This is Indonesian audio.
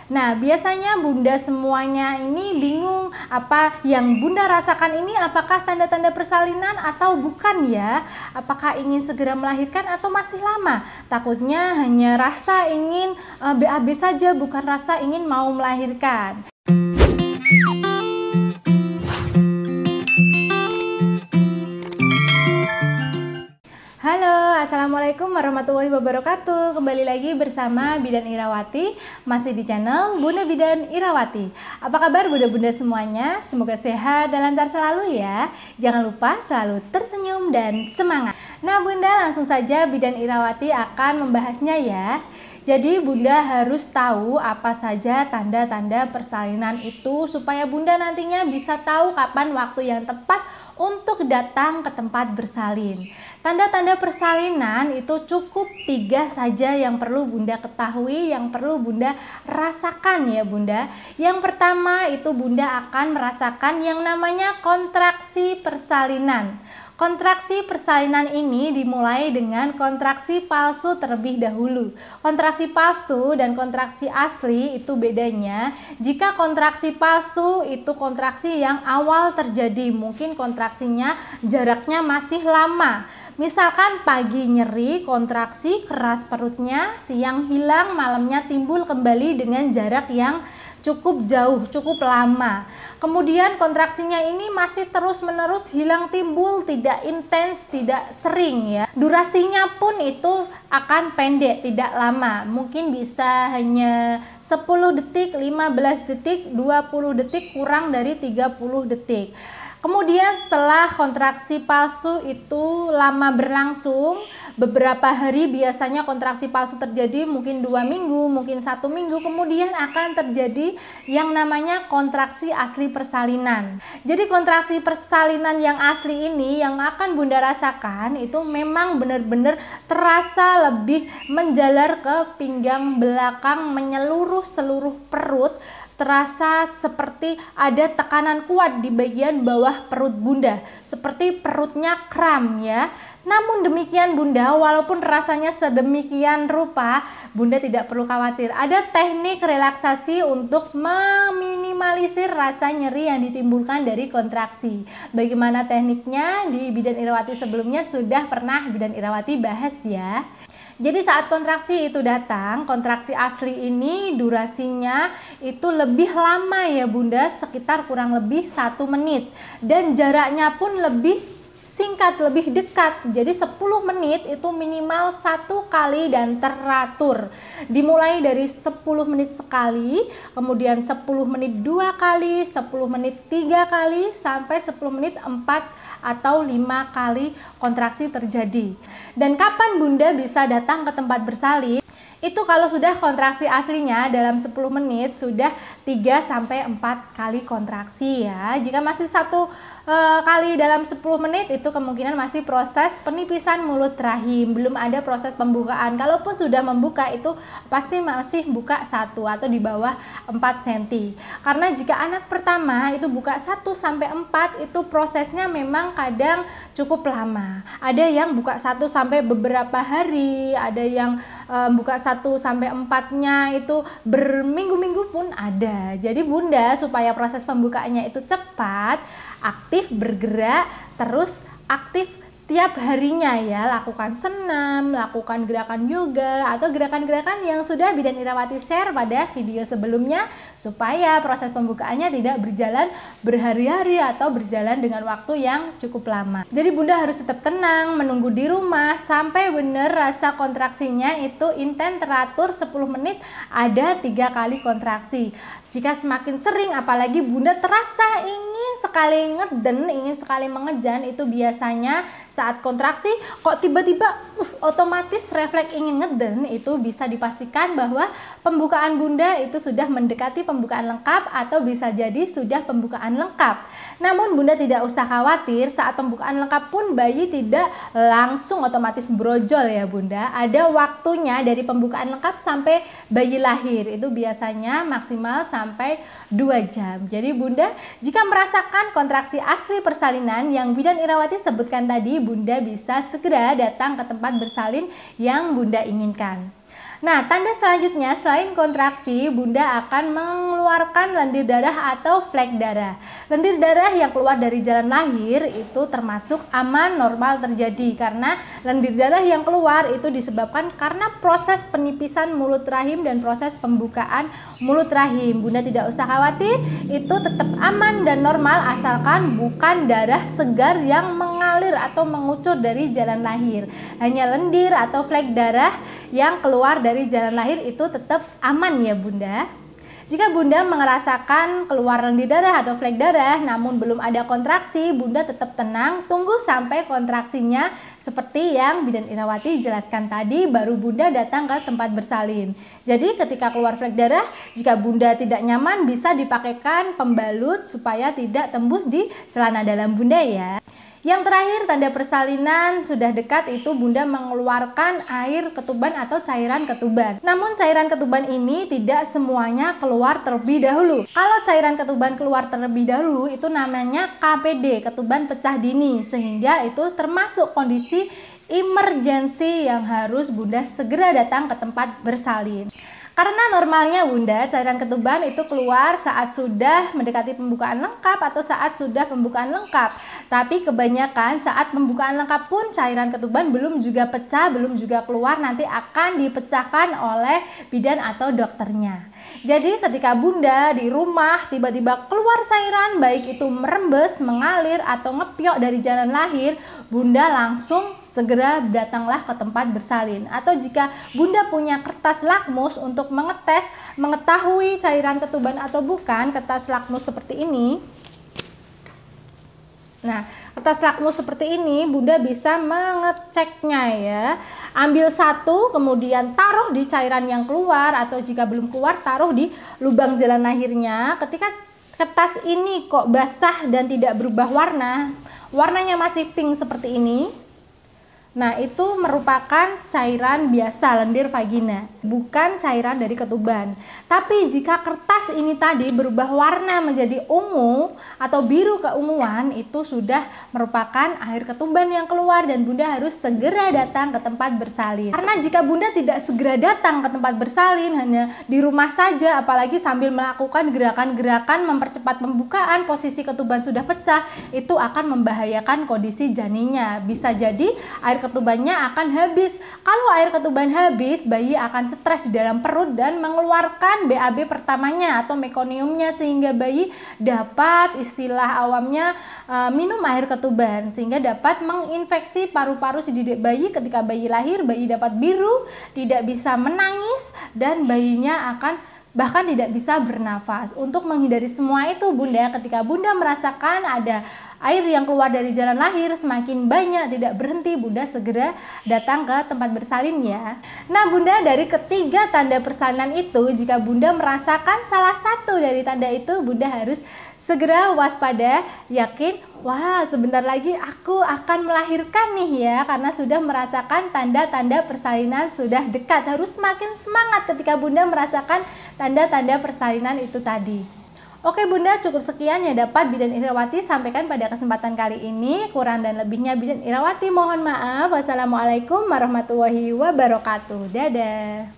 Nah, biasanya bunda semuanya ini bingung apa yang bunda rasakan ini apakah tanda-tanda persalinan atau bukan ya? Apakah ingin segera melahirkan atau masih lama? Takutnya hanya rasa ingin BAB saja, bukan rasa ingin mau melahirkan. Halo, assalamualaikum warahmatullahi wabarakatuh. Kembali lagi bersama Bidan Irawati, masih di channel Bunda Bidan Irawati. Apa kabar bunda-bunda semuanya? Semoga sehat dan lancar selalu ya. Jangan lupa selalu tersenyum dan semangat. Nah bunda, langsung saja Bidan Irawati akan membahasnya ya. Jadi bunda harus tahu apa saja tanda-tanda persalinan itu supaya bunda nantinya bisa tahu kapan waktu yang tepat untuk datang ke tempat bersalin. Tanda-tanda persalinan itu cukup 3 saja yang perlu bunda ketahui, yang perlu bunda rasakan ya bunda. Yang pertama itu bunda akan merasakan yang namanya kontraksi persalinan. Kontraksi persalinan ini dimulai dengan kontraksi palsu terlebih dahulu. Kontraksi palsu dan kontraksi asli itu bedanya. Jika kontraksi palsu itu kontraksi yang awal terjadi, mungkin kontraksinya jaraknya masih lama. Misalkan pagi nyeri, kontraksi keras perutnya, siang hilang, malamnya timbul kembali dengan jarak yang cukup jauh, cukup lama. Kemudian kontraksinya ini masih terus-menerus hilang timbul, tidak intens, tidak sering ya. Durasinya pun itu akan pendek, tidak lama. Mungkin bisa hanya 10 detik, 15 detik, 20 detik, kurang dari 30 detik. Kemudian setelah kontraksi palsu itu lama berlangsung, beberapa hari biasanya kontraksi palsu terjadi mungkin 2 minggu, mungkin 1 minggu, kemudian akan terjadi yang namanya kontraksi asli persalinan. Jadi kontraksi persalinan yang asli ini yang akan bunda rasakan itu memang benar-benar terasa lebih menjalar ke pinggang belakang, menyeluruh seluruh perut. Terasa seperti ada tekanan kuat di bagian bawah perut bunda, seperti perutnya kram ya. Namun demikian bunda, walaupun rasanya sedemikian rupa, bunda tidak perlu khawatir. Ada teknik relaksasi untuk meminimalisir rasa nyeri yang ditimbulkan dari kontraksi. Bagaimana tekniknya? Di Bidan Irawati sebelumnya sudah pernah Bidan Irawati bahas ya. Jadi saat kontraksi itu datang, kontraksi asli ini durasinya itu lebih lama ya bunda, sekitar kurang lebih 1 menit. Dan jaraknya pun lebih singkat, lebih dekat. Jadi 10 menit itu minimal 1 kali dan teratur. Dimulai dari 10 menit sekali, kemudian 10 menit 2 kali, 10 menit 3 kali, sampai 10 menit 4 atau 5 kali kontraksi terjadi. Dan kapan bunda bisa datang ke tempat bersalin? Itu kalau sudah kontraksi aslinya dalam 10 menit sudah 3-4 kali kontraksi ya. Jika masih 1 kali dalam 10 menit itu kemungkinan masih proses penipisan mulut rahim, belum ada proses pembukaan. Kalaupun sudah membuka itu pasti masih buka 1 atau di bawah 4 cm. Karena jika anak pertama itu buka 1-4 itu prosesnya memang kadang cukup lama. Ada yang buka 1 sampai beberapa hari, ada yang buka 1-4-nya itu berminggu-minggu pun ada. Jadi bunda supaya proses pembukaannya itu cepat, aktif bergerak, terus aktif setiap harinya ya, lakukan senam, lakukan gerakan yoga atau gerakan-gerakan yang sudah Bidan Irawati share pada video sebelumnya supaya proses pembukaannya tidak berjalan berhari-hari atau berjalan dengan waktu yang cukup lama. Jadi bunda harus tetap tenang, menunggu di rumah sampai benar rasa kontraksinya itu intens teratur 10 menit ada 3 kali kontraksi. Jika semakin sering apalagi bunda terasa ingin sekali ngeden, ingin sekali mengejan, itu biasanya saat kontraksi kok tiba-tiba otomatis refleks ingin ngeden, itu bisa dipastikan bahwa pembukaan bunda itu sudah mendekati pembukaan lengkap atau bisa jadi sudah pembukaan lengkap. Namun bunda tidak usah khawatir, saat pembukaan lengkap pun bayi tidak langsung otomatis brojol ya bunda. Ada waktunya dari pembukaan lengkap sampai bayi lahir, itu biasanya maksimal sampai 2 jam. Jadi bunda jika merasakan kontraksi asli persalinan yang Bidan Irawati sebutkan tadi, bunda bisa segera datang ke tempat bersalin yang bunda inginkan. Nah, tanda selanjutnya selain kontraksi, Bunda akan mengeluarkan lendir darah atau flek darah. Lendir darah yang keluar dari jalan lahir itu termasuk aman, normal terjadi karena lendir darah yang keluar itu disebabkan karena proses penipisan mulut rahim dan proses pembukaan mulut rahim. Bunda tidak usah khawatir, itu tetap aman dan normal asalkan bukan darah segar yang mengalir atau mengucur dari jalan lahir. Hanya lendir atau flek darah yang keluar dari jalan lahir itu tetap aman ya Bunda. Jika Bunda merasakan keluar lendir darah atau flek darah namun belum ada kontraksi, Bunda tetap tenang, tunggu sampai kontraksinya seperti yang Bidan Irawati jelaskan tadi, baru Bunda datang ke tempat bersalin. Jadi ketika keluar flek darah, jika Bunda tidak nyaman bisa dipakaikan pembalut supaya tidak tembus di celana dalam Bunda ya. Yang terakhir, tanda persalinan sudah dekat itu Bunda mengeluarkan air ketuban atau cairan ketuban. Namun cairan ketuban ini tidak semuanya keluar terlebih dahulu. Kalau cairan ketuban keluar terlebih dahulu itu namanya KPD, ketuban pecah dini, sehingga itu termasuk kondisi emergensi yang harus Bunda segera datang ke tempat bersalin. Karena normalnya Bunda, cairan ketuban itu keluar saat sudah mendekati pembukaan lengkap atau saat sudah pembukaan lengkap. Tapi kebanyakan saat pembukaan lengkap pun cairan ketuban belum juga pecah, belum juga keluar, nanti akan dipecahkan oleh bidan atau dokternya. Jadi ketika Bunda di rumah tiba-tiba keluar cairan, baik itu merembes, mengalir atau ngepiok dari jalan lahir, Bunda langsung segera datanglah ke tempat bersalin. Atau jika Bunda punya kertas lakmus untuk mengetes, mengetahui cairan ketuban atau bukan, kertas lakmus seperti ini. Nah, kertas lakmus seperti ini Bunda bisa mengeceknya ya. Ambil satu, kemudian taruh di cairan yang keluar, atau jika belum keluar taruh di lubang jalan lahirnya. Ketika kertas ini kok basah dan tidak berubah warna, warnanya masih pink seperti ini, nah itu merupakan cairan biasa lendir vagina, bukan cairan dari ketuban. Tapi jika kertas ini tadi berubah warna menjadi ungu atau biru keunguan, itu sudah merupakan air ketuban yang keluar dan Bunda harus segera datang ke tempat bersalin. Karena jika Bunda tidak segera datang ke tempat bersalin, hanya di rumah saja, apalagi sambil melakukan gerakan-gerakan mempercepat pembukaan, posisi ketuban sudah pecah, itu akan membahayakan kondisi janinnya. Bisa jadi air ketubannya akan habis. Kalau air ketuban habis, bayi akan stres di dalam perut dan mengeluarkan BAB pertamanya atau mekoniumnya, sehingga bayi dapat, istilah awamnya, minum air ketuban, sehingga dapat menginfeksi paru-paru si didik bayi. Ketika bayi lahir, bayi dapat biru, tidak bisa menangis, dan bayinya akan bahkan tidak bisa bernafas. Untuk menghindari semua itu Bunda, ketika Bunda merasakan ada air yang keluar dari jalan lahir semakin banyak, tidak berhenti, Bunda segera datang ke tempat bersalin ya. Nah Bunda, dari ketiga tanda persalinan itu, jika Bunda merasakan salah satu dari tanda itu, Bunda harus segera waspada, yakin, wah sebentar lagi aku akan melahirkan nih ya, karena sudah merasakan tanda-tanda persalinan sudah dekat. Harus semakin semangat ketika Bunda merasakan tanda-tanda persalinan itu tadi. Oke Bunda, cukup sekian yang dapat Bidan Irawati sampaikan pada kesempatan kali ini. Kurang dan lebihnya Bidan Irawati mohon maaf. Wassalamualaikum warahmatullahi wabarakatuh. Dadah.